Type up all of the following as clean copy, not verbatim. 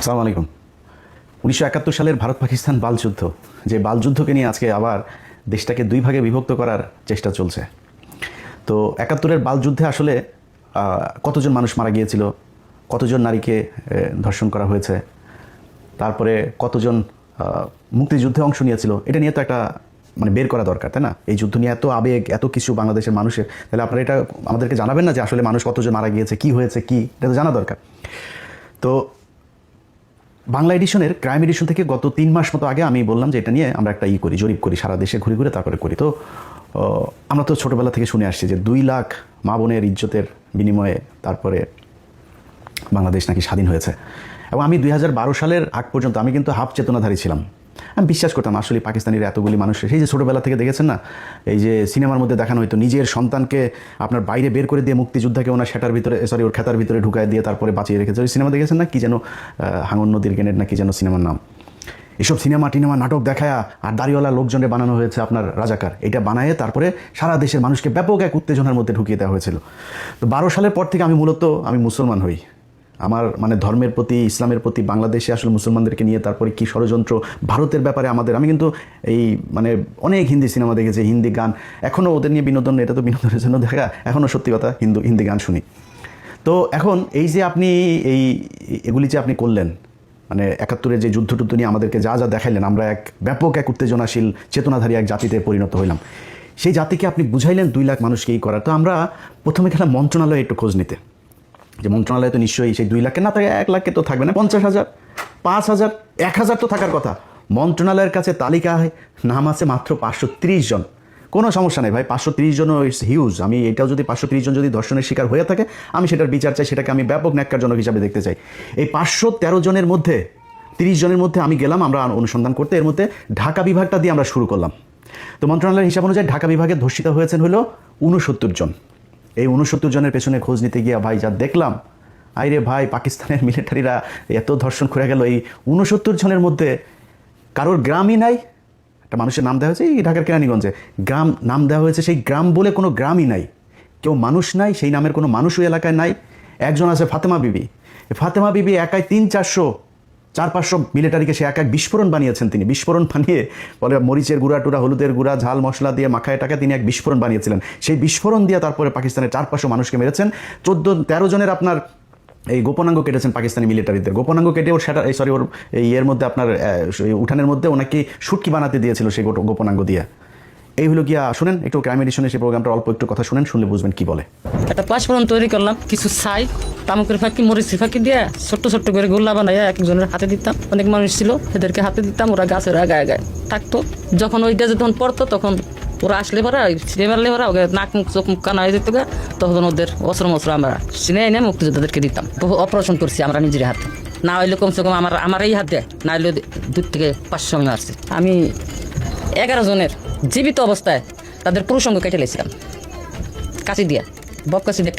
আসসালামু আলাইকুম। 1971 সালের ভারত পাকিস্তান বালযুদ্ধ, যে বালযুদ্ধকে নিয়ে আজকে আবার দেশটাকে দুই ভাগে বিভক্ত করার চেষ্টা চলছে। তো 71-এর বালযুদ্ধে আসলে কতজন মানুষ মারা গিয়েছিল, কতজন নারীকে ধর্ষণ করা হয়েছে, তারপরে কতজন মুক্তিযুদ্ধে অংশ নিয়েছিল, এটা নিয়ে তো একটা বের করা দরকার, তাই না? এই যুদ্ধ নিয়ে এত আবেগ, এত কিছু বাংলাদেশের মানুষের, তাহলে আপনারা এটা আমাদেরকে জানাবেন না যে আসলে মানুষ কতজন মারা গিয়েছে, কি হয়েছে, কি এটা তো জানা দরকার। তো বাংলা এডিশনের ক্রাইম এডিশন থেকে গত 3 মাস মতো আগে আমি বললাম যে এটা নিয়ে আমরা একটা জরিপ করি, সারা দেশে ঘুরে ঘুরে তারপরে করি। তো আমরা তো ছোটোবেলা থেকে শুনে আসছি যে 2 লাখ মা বোনের ইজ্জতের বিনিময়ে তারপরে বাংলাদেশ নাকি স্বাধীন হয়েছে। এবং আমি 2012 সালের আগ পর্যন্ত আমি কিন্তু হাফ চেতনাধারী ছিলাম। আমি বিশ্বাস করতাম আসলে পাকিস্তানিরা এতগুলি মানুষের, সেই যে ছোটোবেলা থেকে দেখেছেন না, এই যে সিনেমার মধ্যে দেখানো হয়তো নিজের সন্তানকে আপনার বাইরে বের করে দিয়ে মুক্তিযোদ্ধাকে ওনার সেটার ভিতরে ওর খেতার ভিতরে ঢুকায় দিয়ে তারপরে বাঁচিয়ে রেখেছে। ওই সিনেমা দেখেছেন না, কি যেন হাঙর নদীর গ্রেনেড না কি যেন সিনেমার নাম। এসব সিনেমা নাটক দেখায় আর দাড়িওয়ালা লোকজনে বানানো হয়েছে আপনার রাজাকার। এটা বানায় তারপরে সারা দেশের মানুষকে ব্যাপক এক উত্তেজনার মধ্যে ঢুকিয়ে দেওয়া হয়েছিল। তো 12 সালের পর থেকে আমি মুসলমান হই। আমার ধর্মের প্রতি, ইসলামের প্রতি, বাংলাদেশে আসলে মুসলমানদেরকে নিয়ে তারপরে কি ষড়যন্ত্র, ভারতের ব্যাপারে আমি কিন্তু এই অনেক হিন্দি সিনেমা দেখেছি, হিন্দি গান, এখনও ওদের নিয়ে বিনোদন, এটা তো বিনোদনের জন্য দেখা, এখনও সত্যি কথা হিন্দি গান শুনি। তো এখন এই যে আপনি এগুলি যে আপনি করলেন, 71-এর যে যুদ্ধ নিয়ে আমাদেরকে যা যা দেখাইলেন, আমরা ব্যাপক এক উত্তেজনাশীল চেতনাধারী এক জাতিতে পরিণত হইলাম। সেই জাতিকে আপনি বুঝাইলেন 2 লাখ মানুষকে এই করার। তো আমরা প্রথমে গেলাম মন্ত্রণালয়ে একটু খোঁজ নিতে, যে মন্ত্রণালয়ে তো নিশ্চয়ই সেই 2 লাখকে না থাকে, 1 লাখকে তো থাকবে না, 50,000, 5,000, 1,000 তো থাকার কথা। মন্ত্রণালয়ের কাছে তালিকায় নাম আছে মাত্র 530 জন। কোনো সমস্যা নেই ভাই, 530 জনও ইটস হিউজ। আমি এটাও যদি 530 জন যদি ধর্ষণের শিকার হয়ে থাকে, আমি সেটার বিচার চাই, সেটাকে আমি ব্যাপক ন্যাক্কারজনক হিসাবে দেখতে চাই। এই 513 জনের মধ্যে 30 জনের মধ্যে আমি গেলাম আমরা অনুসন্ধান করতে। এর মধ্যে ঢাকা বিভাগটা দিয়ে আমরা শুরু করলাম। তো মন্ত্রণালয়ের হিসাব অনুযায়ী ঢাকা বিভাগে ধর্ষিত হয়েছেন হলো 69 জন। এই 69 জনের পেছনে খোঁজ নিতে গিয়া ভাই যা দেখলাম, আইরে ভাই, পাকিস্তানের মিলিটারিরা এত ধর্ষণ করে গেল। এই 69 জনের মধ্যে কারোর গ্রামই নাই। একটা মানুষের নাম দেওয়া হয়েছে, এই ঢাকার কেরানীগঞ্জে গ্রাম নাম দেওয়া হয়েছে, সেই গ্রাম বলে কোনো গ্রামই নাই, কেউ মানুষ নাই, সেই নামের কোনো মানুষও এলাকায় নাই। একজন আছে ফাতেমা বিবি। ফাতেমা বিবি একাই 300-400 মিলিটারিকে সে এক বিস্ফোরণ বানিয়েছেন। তিনি বিস্ফোরণ বানিয়ে বলে মরিচের গুঁড়া টুরা, হলুদের গুঁড়া, ঝাল মশলা দিয়ে মাখায় টাকা তিনি এক বিস্ফোরণ বানিয়েছিলেন। সেই বিস্ফোরণ দিয়ে তারপরে পাকিস্তানের 400-500 মানুষকে মেরেছেন। 14-13 জনের আপনার এই গোপনাঙ্গ কেটেছেন পাকিস্তানি মিলিটারিদের। গোপনাঙ্গ কেটে ওর ওর এর মধ্যে আপনার উঠানের মধ্যে ওনাকে শুটকি বানাতে দিয়েছিল সেই গোপনাঙ্গ দিয়ে। এই হলো গিয়া, শুনেন একটু ক্রাইম এডিশনের সেই প্রোগ্রামটা অল্প একটু কথা শুনেন, শুনলে বুঝবেন কি বলে। একটা পাঁচফোড়ন তৈরি করলাম, কিছু ছাই, তামুকের ফাঁকি, মরিচের ফাঁকি দিয়ে ছোট্ট ছোট্ট করে গোল্লা বানাইয়া একজনের হাতে দিতাম। অনেক মানুষ ছিল, এদেরকে হাতে দিতাম, ওরা গাছের গায়ে গায়ে থাকতো। যখন ওইটা যখন পড়তো তখন ওরা আসলে পরে মারলে পরে ওকে নাক মুখ চোখ মুখ কানা হয়ে যেত, তখন ওদের অস্ত্র মস্ত্র আমরা চিনে এনে মুক্তিযোদ্ধাদেরকে দিতাম। বহু অপারেশন করছি আমরা নিজের হাতে, না হইলে কমসে কম আমার এই হাতে, না হইলে 2 থেকে 500 আমি আসছি। আমি 11 জনের জীবিত অবস্থায় তাদের পুরুষঙ্গ কেটে লেছিলাম কাঁচি দিয়া, বক কাঁচি দিয়ে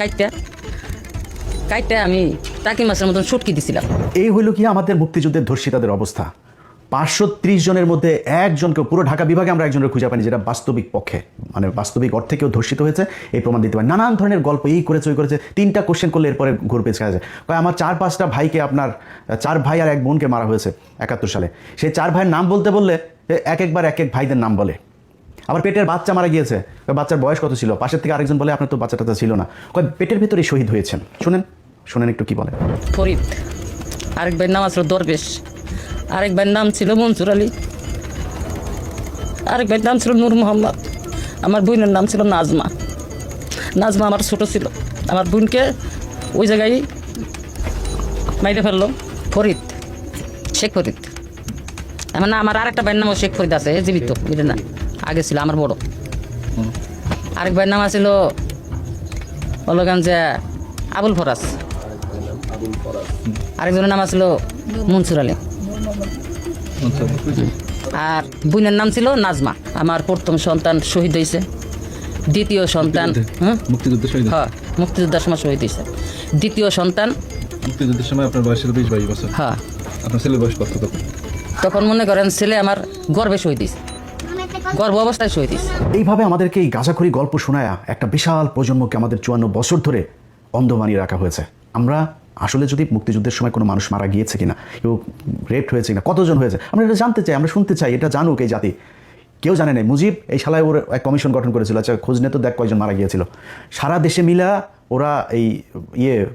কাইটে আমি টাকি মাছের মতন ছুটকি দিছিলাম। এই হইল কি আমাদের মুক্তিযুদ্ধের ধর্ষিতাদের অবস্থা। 530 জনের মধ্যে একজনকে, পুরো ঢাকা বিভাগে আমরা একজনের খুঁজে পাইনি যেটা বাস্তবিক পক্ষে বাস্তবিক অর্থে কেউ ধর্ষিত হয়েছে এই প্রমাণ দিতে পারে। নানান ধরনের গল্প, এই করেছে ওই করেছে, 3টা কোশ্চেন করলে এরপরে ঘুর পেঁচ খাওয়া যায়। আমার 4-5টা ভাইকে, আপনার 4 ভাই আর 1 বোনকে মারা হয়েছে 71 সালে। সেই 4 ভাইয়ের নাম বলতে বললে একবার এক ভাইদের নাম বলে। আবার পেটের বাচ্চা মারা গিয়েছে, বাচ্চার বয়স কত ছিল, পাশের থেকে আরেকজন বলে আপনার তো বাচ্চাটা ছিল না, পেটের ভেতরেই শহীদ হয়েছেন। শুনেন একটু কি বলে। ফরিদ, আরেক ভাইয়ের নাম আসলো দরবেশ, আরেক ভাইয়ের নাম ছিল মনসুর আলী, আরেক ভাইয়ের নাম ছিল নূর মোহাম্মদ, আমার বোনের নাম ছিল নাজমা আমার ছোট ছিল। আমার বোনকে ওই জায়গায় মাইরে ফেললো ফরিদ, শেখ ফরিদ। আমার আরেকটা ভাইয়ের নামও শেখ ফরিদ আছে, জীবিত, এটা না আগে ছিল আমার বড়। আরেক ভাইয়ের নাম আছিল যে আবুল ফরাজ, আরেকজনের নাম আছিল মনসুর আলী, আর বোনের নাম ছিল নাজমা। আমার প্রথম সন্তান শহীদ হয়েছে, দ্বিতীয় সন্তান মুক্তিযোদ্ধার সময় শহীদ হয়েছে, দ্বিতীয় সন্তান মুক্তিযুদ্ধের সময় আপনার বয়স ছিল 20-22 বছর। হ্যাঁ, আপনার ছেলের বয়স কত? তখন মনে করেন ছেলে আমার গর্বে শহীদ হয়েছে, গর্ভ অবস্থায় শহীদ হয়েছে। এইভাবে আমাদেরকে এই গাঁজাখড়ি গল্প শোনায়া একটা বিশাল প্রজন্মকে আমাদের 54 বছর ধরে অন্ধ বানিয়ে রাখা হয়েছে। আমরা আসলে যদি মুক্তিযুদ্ধের সময় কোনো মানুষ মারা গিয়েছে কিনা, কেউ রেপ হয়েছে কিনা, কতজন হয়েছে, আমরা এটা জানতে চাই, আমরা শুনতে চাই, এটা জানুক এই জাতি। কেউ জানে না। মুজিব এই শালায় ওর এক কমিশন গঠন করেছিল, আচ্ছা খোঁজ নে তো দেখ কয়জন মারা গিয়েছিল। সারা দেশে মিলা ওরা এই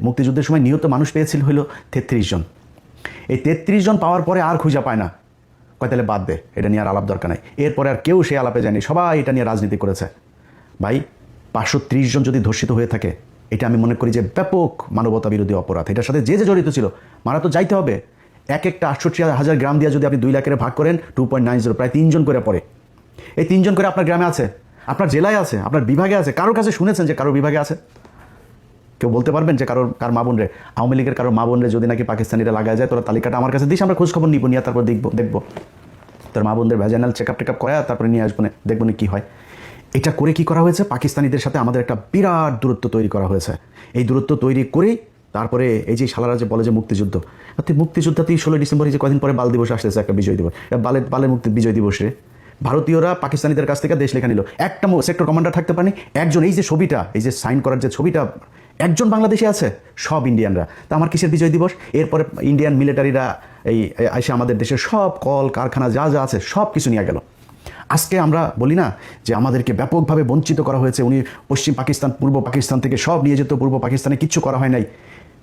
মুক্তিযুদ্ধের সময় নিহত মানুষ পেয়েছিল হলো 33 জন। এই 33 জন পাওয়ার পরে আর খুঁজে পায় না, কয় তাহলে বাদ দে, এটা নিয়ে আর আলাপ দরকার নাই। এরপরে আর কেউ সেই আলাপে যায়নি, সবাই এটা নিয়ে রাজনীতি করেছে। ভাই 530 জন যদি ধর্ষিত হয়ে থাকে, এটা আমি মনে করি যে ব্যাপক মানবতা বিরোধী অপরাধ। এটার সাথে যে যে জড়িত ছিল মারা তো যাইতে হবে। এক একটা 68,000 গ্রাম দিয়ে যদি আপনি 2 লাখের ভাগ করেন 2.90, প্রায় 3 জন করে পড়ে। এই 3 জন করে আপনার গ্রামে আছে, আপনার জেলায় আছে, আপনার বিভাগে আছে। কারোর কাছে শুনেছেন যে কারোর বিভাগে আছে? কেউ বলতে পারবেন যে কার মা বোন রে, আওয়ামী লীগের কারো মা বোন রে যদি নাকি পাকিস্তানিরা লাগায় যায়, তোরা তালিকাটা আমার কাছে দিস, আমরা খোঁজ খবর নিব, নিয়ে তারপর দেখবো তোর মা বোনদের ভ্যাজানাল চেকআপ টেকআপ করে, তারপরে নিয়ে আসবো, দেখবো না কী হয়। এটা করে কি করা হয়েছে? পাকিস্তানিদের সাথে আমাদের একটা বিরাট দূরত্ব তৈরি করা হয়েছে। এই দূরত্ব তৈরি করেই তারপরে এই যে শালারা যে বলে যে মুক্তিযুদ্ধ, মুক্তিযুদ্ধতেই 16 ডিসেম্বরে যে কদিন পরে বাল দিবস আসতেছে, একটা বিজয় দিবস, বালের মুক্তি বিজয় দিবসে ভারতীয়রা পাকিস্তানিদের কাছ থেকে দেশ লেখা নিল। একটা সেক্টর কমান্ডার থাকতে পারেনি একজন। এই যে ছবিটা, এই যে সাইন করার যে ছবিটা, একজন বাংলাদেশে আছে, সব ইন্ডিয়ানরা। তা আমার কিসের বিজয় দিবস? এরপরে ইন্ডিয়ান মিলিটারিরা এই এসে আমাদের দেশের সব কল কারখানা যা যা আছে সব কিছু নিয়ে গেল। আজকে আমরা বলি না যে আমাদেরকে ব্যাপকভাবে বঞ্চিত করা হয়েছে, উনি পশ্চিম পাকিস্তান পূর্ব পাকিস্তান থেকে সব নিয়ে যেত, পূর্ব পাকিস্তানে কিচ্ছু করা হয় নাই।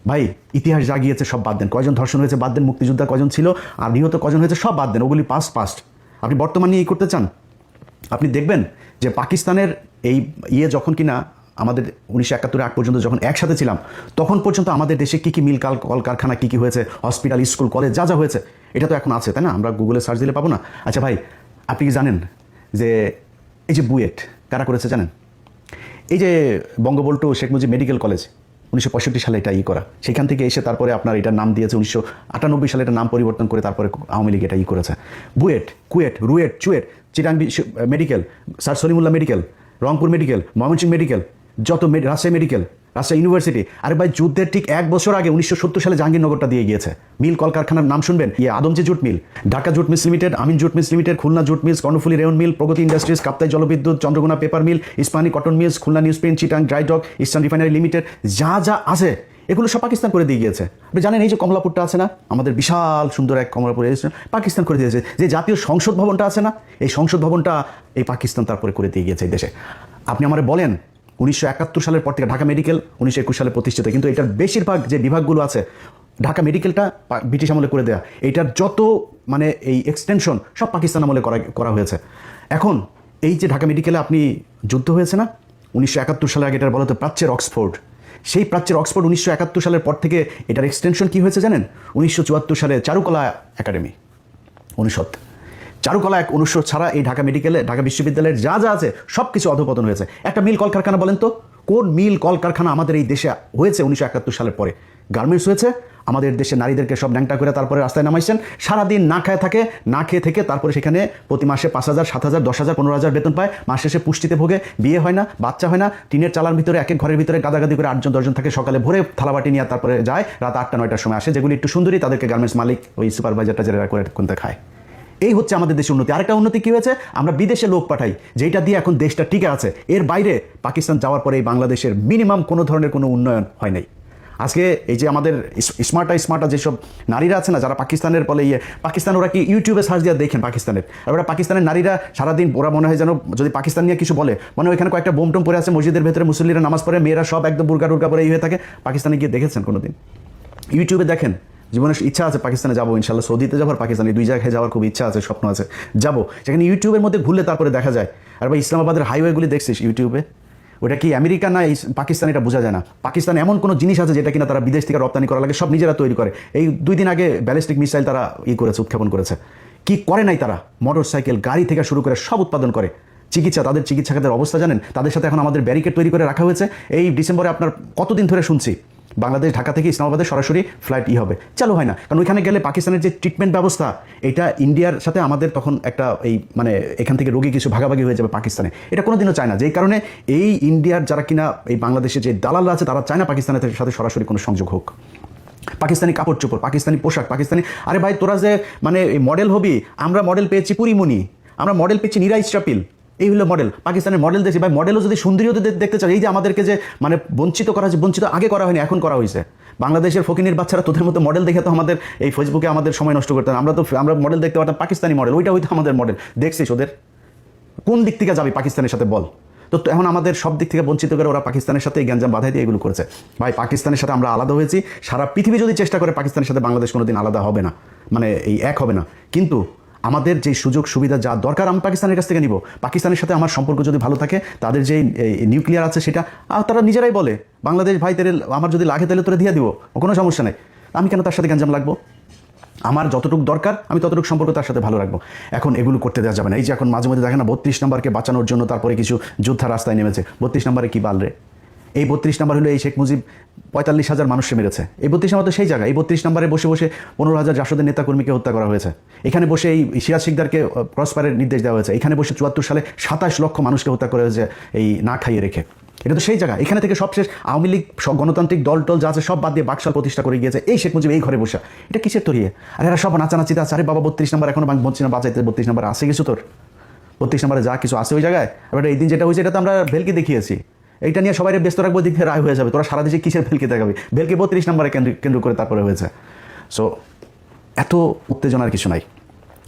ভাই ইতিহাস যা গিয়েছে সব বাদ দেন, কয়জন ধর্ষণ হয়েছে বাদ দেন, মুক্তিযোদ্ধা কজন ছিল আর নিহত কজন হয়েছে সব বাদ দেন, ওগুলি পাস্ট। আপনি বর্তমান নিয়ে করতে চান, আপনি দেখবেন যে পাকিস্তানের এই যখন কিনা আমাদের 1971 আগ পর্যন্ত যখন একসাথে ছিলাম, তখন পর্যন্ত আমাদের দেশে কী মিল কল কারখানা কী হয়েছে, হসপিটাল স্কুল কলেজ যা যা হয়েছে, এটা তো এখন আছে, তাই না? আমরা গুগলে সার্চ দিলে পাবো না? আচ্ছা ভাই, আপনি কি জানেন যে এই যে বুয়েট কারা করেছে জানেন? এই যে বঙ্গবন্ধু শেখ মুজিব মেডিকেল কলেজ 1965 সালে এটা করা, সেখান থেকে এসে তারপরে আপনার এটার নাম দিয়েছে 1998 সালে এটার নাম পরিবর্তন করে তারপরে আওয়ামী লীগ এটা করেছে। BUET, KUET, RUET, CUET, Chittagong medical, sir Salimullah medical, Rangpur medical, Mymensingh medical, যত রাজশাহী মেডিকেল, রাজশাহী ইউনিভার্সিটি। আরে ভাই যুদ্ধের ঠিক 1 বছর আগে 1970 সালে জাহাঙ্গীরনগরটা দিয়ে গিয়েছে। মিল কলকারখানার নাম শুনবেন, Adamjee jute mill, Dhaka jute mills limited, Amin jute mills limited, Khulna jute mills, Karnaphuli rayon mill, Pragati industries, Kaptai জলবিদ্যুৎ, Chandraghona paper mill, Ispahani cotton mills, Khulna news print, Chittagong dry dock, eastern refinery limited, যা যা আছে এগুলো সব পাকিস্তান করে দিয়ে গিয়েছে। আপনি জানেন এই যে কমলাপুরটা আছে না, আমাদের বিশাল সুন্দর এক কমলাপুর পাকিস্তান করে দিয়েছে। যে জাতীয় সংসদ ভবনটা আছে না, এই সংসদ ভবনটা এই পাকিস্তান তারপরে করে দিয়ে গিয়েছে এই দেশে। আপনি আমারে বলেন 1971 সালের পর থেকে ঢাকা মেডিকেল 1921 সালে প্রতিষ্ঠিত, কিন্তু এটার বেশিরভাগ যে বিভাগগুলো আছে, ঢাকা মেডিকেলটা ব্রিটিশ আমলে করে দেওয়া, এইটার যত মানে এই এক্সটেনশন সব পাকিস্তান আমলে করা হয়েছে। এখন এই যে ঢাকা মেডিকেলে আপনি যুদ্ধ হয়েছে না 1971 সালের আগে, এটার বলা হতো প্রাচ্যের অক্সফোর্ড। সেই প্রাচ্যের অক্সফোর্ড 1971 সালের পর থেকে এটার এক্সটেনশন কী হয়েছে জানেন? 1974 সালে চারুকলা একাডেমি অনুষদ, চারুকলা অনুষদ ছাড়া এই ঢাকা মেডিকেলে, ঢাকা বিশ্ববিদ্যালয়ের যা যা আছে সব কিছু অধপতন হয়েছে। একটা মিল কলকারখানা বলেন তো, কোন মিল কলকারখানা আমাদের এই দেশে হয়েছে 1971 সালের পরে? গার্মেন্টস হয়েছে। আমাদের দেশে নারীদেরকে সব ন্যাংটা করে তারপরে রাস্তায় নামাইছেন, সারাদিন না খেয়ে থাকে, না খেয়ে থেকে তারপরে সেখানে প্রতি মাসে 5,000, 7,000, 10,000, 15,000 বেতন পায়, মাস শেষে পুষ্টিতে ভোগে, বিয়ে হয় না, বাচ্চা হয় না, টিনের চালার ভিতরে এক এক ঘরের ভিতরে গাদাগাদি করে 8জন 10জন থাকে, সকালে ভোরে থালাবাটি নিয়ে তারপরে যায়, রাত 8টা 9টার সময় আসে, যেগুলি একটু সুন্দরী তাদেরকে গার্মেন্টস মালিক ওই সুপারভাইজারটা যারা করে কোনটা খায়। এই হচ্ছে আমাদের দেশের উন্নতি। আরেকটা উন্নতি কী হয়েছে? আমরা বিদেশে লোক পাঠাই, যেটা দিয়ে এখন দেশটা টিকে আছে। এর বাইরে পাকিস্তান যাওয়ার পরে এই বাংলাদেশের মিনিমাম কোনো ধরনের কোনো উন্নয়ন হয় নাই। আজকে এই যে আমাদের স্মার্টা যেসব নারীরা আছে না, যারা পাকিস্তানের বলে পাকিস্তান, ওরা কি ইউটিউবে সার্চ দিয়ে দেখেন পাকিস্তানের, আর ওরা পাকিস্তানের নারীরা সারাদিন ওরা মনে হয় যেন যদি পাকিস্তান নিয়ে কিছু বলে, মানে ওইখানে কয়েকটা বোম টোম পরে আছে মসজিদের ভেতরে, মুসল্লিরা নামাজ পড়ে, মেয়েরা সব একদম বুরকা টুরকা পরে হয়ে থাকে। পাকিস্তানে গিয়ে দেখেছেন কোনোদিন? ইউটিউবে দেখেন। জীবনের ইচ্ছা আছে পাকিস্তানে যাবো, ইনশাল্লাহ সৌদিতে যাবো, আর পাকিস্তানে 2 জায়গায় যাওয়ার খুব ইচ্ছা আছে, স্বপ্ন আছে, যাবো। সেখানে ইউটিউবের মধ্যে ঘুরলে তারপরে দেখা যায়। আর ভাই ইসলামাবাদের হাইওয়েগুলি দেখছিস ইউটিউবে, ওটা কি আমেরিকা না পাকিস্তান এটা বোঝা যায় না। পাকিস্তান এমন কোনো জিনিস আছে যেটা কিনা তারা বিদেশ থেকে রপ্তানি করা লাগে, সব নিজেরা তৈরি করে। এই 2 দিন আগে ব্যালিস্টিক মিসাইল তারা করেছে, উৎক্ষেপণ করেছে। কি করে নাই তারা? মোটর সাইকেল, গাড়ি থেকে শুরু করে সব উৎপাদন করে। চিকিৎসা, তাদের চিকিৎসা খাতের অবস্থা জানেন? তাদের সাথে এখন আমাদের ব্যারিকেড তৈরি করে রাখা হয়েছে। এই ডিসেম্বরে আপনার কতদিন ধরে শুনছি বাংলাদেশ ঢাকা থেকে ইসলামাবাদে সরাসরি ফ্লাইট হবে, চালু হয় না, কারণ ওইখানে গেলে পাকিস্তানের যে ট্রিটমেন্ট ব্যবস্থা, এটা ইন্ডিয়ার সাথে আমাদের তখন একটা এই মানে এখান থেকে রোগী কিছু ভাগাভাগি হয়ে যাবে পাকিস্তানে, এটা কোনোদিনও চায় না। যেই কারণে এই ইন্ডিয়ার যারা কিনা এই বাংলাদেশে যে দালালরা আছে, তারা চায় না পাকিস্তানের সাথে সরাসরি কোনো সংযোগ হোক। পাকিস্তানি কাপড় চোপড়, পাকিস্তানি পোশাক, পাকিস্তানি, আরে ভাই তোরা যে মানে এই মডেল হবি, আমরা মডেল পেয়েছি পুরিমণি, আমরা মডেল পেয়েছি নীরা ইস্টাপিল, এই হলো মডেল। পাকিস্তানের মডেল দেখছি ভাই, মডেলও যদি সুন্দরীও দেখতে চাই, এই যে আমাদেরকে যে মানে বঞ্চিত করা হয়েছে, বঞ্চিত আগে করা হয়নি, এখন করা হয়েছে। বাংলাদেশের ফকিনির বাচ্চারা তোদের মতো মডেল দেখে তো আমাদের এই ফেসবুকে আমাদের সময় নষ্ট করতে আমরা মডেল দেখতে পারতাম পাকিস্তানি মডেল, ওইটা হয়তো আমাদের মডেল। দেখছিস ওদের কোন দিক থেকে যাবে পাকিস্তানের সাথে বল? তো এখন আমাদের সব দিক থেকে বঞ্চিত করে ওরা পাকিস্তানের সাথে এই গ্যাঞ্জাম বাধাই দিয়ে এগুলো করেছে। ভাই পাকিস্তানের সাথে আমরা আলাদা হয়েছি, সারা পৃথিবী যদি চেষ্টা করে পাকিস্তানের সাথে বাংলাদেশ কোনোদিন আলাদা হবে না, মানে এই এক হবে না। কিন্তু আমাদের যে সুযোগ সুবিধা যা দরকার আমি পাকিস্তানের কাছ থেকে নিব। পাকিস্তানের সাথে আমার সম্পর্ক যদি ভালো থাকে, তাদের যে নিউক্লিয়ার আছে সেটা তারা নিজেরাই বলে বাংলাদেশ ভাই তেরে আমার যদি লাগে তাহলে তোরা দিয়ে দিব, কোনো সমস্যা নেই। আমি কেন তার সাথে গ্যাঞ্জাম লাগবো? আমার যতটুকু দরকার আমি ততটুকু সম্পর্ক তার সাথে ভালো রাখবো। এখন এগুলো করতে দেওয়া যাবে না। এই যে এখন মাঝে মাঝে দেখে না 32 নম্বরকে বাঁচানোর জন্য তারপরে কিছু যোদ্ধা রাস্তায় নেমেছে। 32 নম্বরে কি বাল রে? এই 32 নম্বর হলো এই শেখ মুজিব 45,000 মানুষকে মেরেছে। এই 32 নম্বর তো সেই জায়গা। এই 32 নম্বরে বসে বসে 15,000 জাসদের নেতাকর্মীকে হত্যা করা হয়েছে। এখানে বসে এই সিরাজ শিকদারকে ক্রসফায়ারের নির্দেশ দেওয়া হয়েছে। এখানে বসে 74 সালে 27 লক্ষ মানুষকে হত্যা করা হয়েছে এই না খাইয়ে রেখে। এটা তো সেই জায়গা। এখানে থেকে সবশেষ আওয়ামী লীগ সব গণতান্ত্রিক দল টল যা আছে সব বাদ দিয়ে বাকশাল প্রতিষ্ঠা করে গিয়েছে এই শেখ মুজিব এই ঘরে বসে। এটা কিসের তরিয়ে? আর এরা সব নাচানাচিতে আছে। আরে বাবা 32 নম্বর এখনো বলছি না বাঁচাইতে, 32 নম্বর আসে কিছু তোর? 32 নম্বরে যা কিছু আছে ওই জায়গায়। এবার এই দিন যেটা হয়েছে এটা তো আমরা ভেলকে দেখিয়েছি। এইটা নিয়ে সবাই ব্যস্ত রাখবো, দিক থেকে রায় হয়ে যাবে। তোরা সারা দেশে কিসের ভেলকে দেখাবি? ভেলকে 32 নম্বরে কেন্দ্র করে তারপরে হয়েছে। সো এত উত্তেজনার কিছু নাই।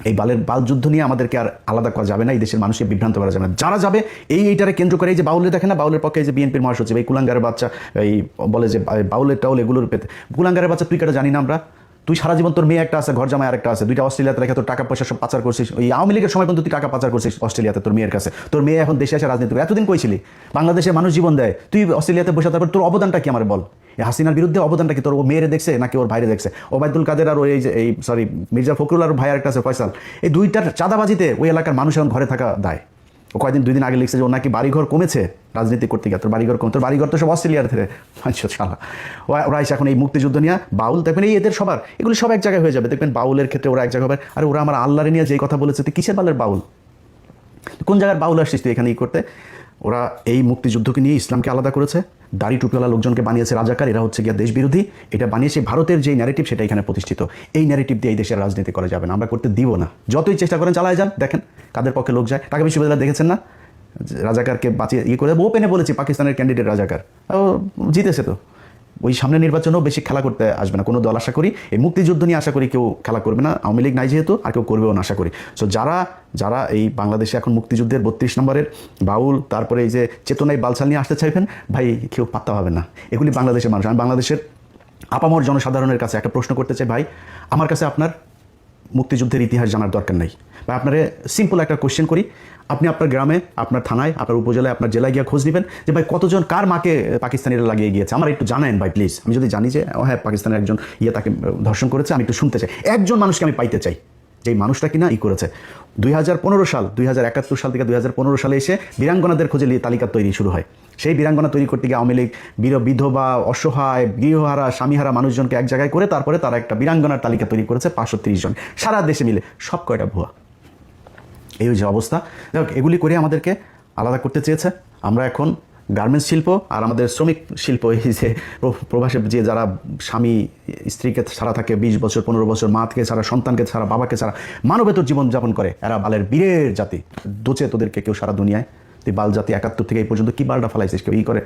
এই বাল যুদ্ধ নিয়ে আমাদেরকে আর আলাদা করা যাবে না, এই দেশের মানুষকে বিভ্রান্ত করা যাবে না। যারা যাবে এইটারে কেন্দ্র করে, এই যে বাউলে দেখে না, বাউলের পক্ষে এই যে বিএনপির মহাসচিব এই কুলাঙ্গারের বাচ্চা এই বলে যে বাউলের টাউল এগুলোর পেতে, কুলাঙ্গারের বাচ্চা তুই কেটে জানি না আমরা? তুই সারা জীবন তোর মেয়ে একটা আছে, ঘর জামাই আরেকটা আছে, দুইটা অস্ট্রেলিয়াতে রেখে তোর টাকা পয়সা সব পাচার করছিস। ওই আওয়ামী লীগের সময় পর্যন্ত তুই টাকা পাচার করছিস অস্ট্রেলিয়াতে তোর মেয়ের কাছে। তোর মেয়ে এখন দেশে এসে রাজনীতি করে। এতদিন কইছিলি বাংলাদেশের মানুষ জীবন দেয়, তুই অস্ট্রেলিয়াতে বসে, তারপর তোর অবদানটা কি আমার বল? এই হাসিনার বিরুদ্ধে অবদানটা কি তোর? ও মেয়েরে দেখছে নাকি ওর ভাইরে দেখছে? ওবায়দুল কাদের আর ওই যে মির্জা ফখরুল আর ভাই আরেকটা আছে ফয়সাল, এই দুইটার চাঁদাবাজিতে ওই এলাকার মানুষ এখন ঘরে থাকা দায়। ও কয়েকদিন 2 দিন আগে লিখছে যে ওর নাকি বাড়িঘর কমেছে রাজনীতি করতে গিয়ে। তোর বাড়িঘর কম? তোর বাড়িঘর তো সব অস্ট্রেলিয়ার থেকে। শালা ওরা এসে এখন এই মুক্তিযুদ্ধ নিয়ে বাউল দেখবেন এই এদের সবার এগুলো সব এক জায়গায় হয়ে যাবে। দেখবেন বাউলের ক্ষেত্রে ওরা এক জায়গায় হবে। আর ওরা আমার আল্লাহরে নিয়ে যেই কথা বলেছে, তুই কিসের বালের বাউল? কোন জায়গার বাউল আসছিস তুই এখানে করতে? ওরা এই মুক্তিযুদ্ধকে নিয়ে ইসলামকে আলাদা করেছে, দাড়ি টুপিওয়ালা লোকজনকে বানিয়েছে রাজাকার, এরা হচ্ছে গিয়া দেশ বিরোধী। এটা বানিয়েছে ভারতের যেই ন্যারেটিভ সেটা এখানে প্রতিষ্ঠিত। এই ন্যারেটিভ দিয়ে এই দেশের রাজনীতি করা যাবে না, আমরা করতে দিব না। যতই চেষ্টা করেন চালায় যান, দেখেন কাদের পক্ষে লোক যায়। ঢাকা বিশ্ববিদ্যালয় দেখেছেন না, রাজাকারকে বাঁচিয়ে করে ওপেনে বলেছি পাকিস্তানের ক্যান্ডিডেট রাজাকার, ও জিতেছে। তো ওই সামনে নির্বাচনেও বেশি খেলা করতে আসবে না কোনো দল, আশা করি। এই মুক্তিযুদ্ধ নিয়ে আশা করি কেউ খেলা করবে না, আওয়ামী লীগ নাই যেহেতু, আর কেউ করবেও না আশা করি। সো যারা এই বাংলাদেশে এখন মুক্তিযুদ্ধের 32 নম্বরের বাউল, তারপরে এই যে চেতনায় বালছাল নিয়ে আসতে চাইবেন, ভাই কেউ পাত্তা পাবেন না। এগুলি বাংলাদেশের মানুষ। আমি বাংলাদেশের আপামর জনসাধারণের কাছে একটা প্রশ্ন করতে চাই, ভাই আমার কাছে আপনার মুক্তিযুদ্ধের ইতিহাস জানার দরকার নেই। বা আপনারে সিম্পল একটা কোশ্চেন করি, আপনি আপনার গ্রামে, আপনার থানায়, আপনার উপজেলায়, আপনার জেলায় গিয়ে খোঁজ নেবেন যে ভাই কতজন কার মাকে পাকিস্তানিরা লাগিয়ে গিয়েছে, আমার একটু জানায়েন ভাই প্লিজ। আমি যদি জানি যে হ্যাঁ পাকিস্তানের একজন তাকে ধর্ষণ করেছে, আমি একটু শুনতে চাই। একজন মানুষকে আমি পাইতে চাই যেই মানুষটা কিনা করেছে। 2015 সাল 2071 সাল থেকে 2015 সালে এসে বীরাঙ্গনাদের খোঁজে তালিকা তৈরি শুরু হয়। সেই বীরাঙ্গনা তৈরি করতে গিয়ে আওয়ামী লীগ বিধবা, অসহায়, গৃহহারা, স্বামীহারা মানুষজনকে এক জায়গায় করে তারপরে তারা একটা বীরাঙ্গনার তালিকা তৈরি করেছে 530 জন, সারা দেশে মিলে। সব কয়টা ভুয়া। এই যে অবস্থা, দেখ এগুলি করে আমাদেরকে আলাদা করতে চেয়েছে। আমরা এখন গার্মেন্টস শিল্প আর আমাদের শ্রমিক শিল্প, এই যে প্রবাসে যে যারা স্বামী স্ত্রীকে ছাড়া থাকে 20 বছর 15 বছর, মাকে ছাড়া, সন্তানকে ছাড়া, বাবাকে ছাড়া মানবেতর জীবনযাপন করে, এরা বালের বীরের জাতি। দোচে তোদেরকে কেউ সারা দুনিয়ায়, তুই বাল জাতি 71 থেকে এই পর্যন্ত কি বালটা ফেলাইছিস কেউ করে?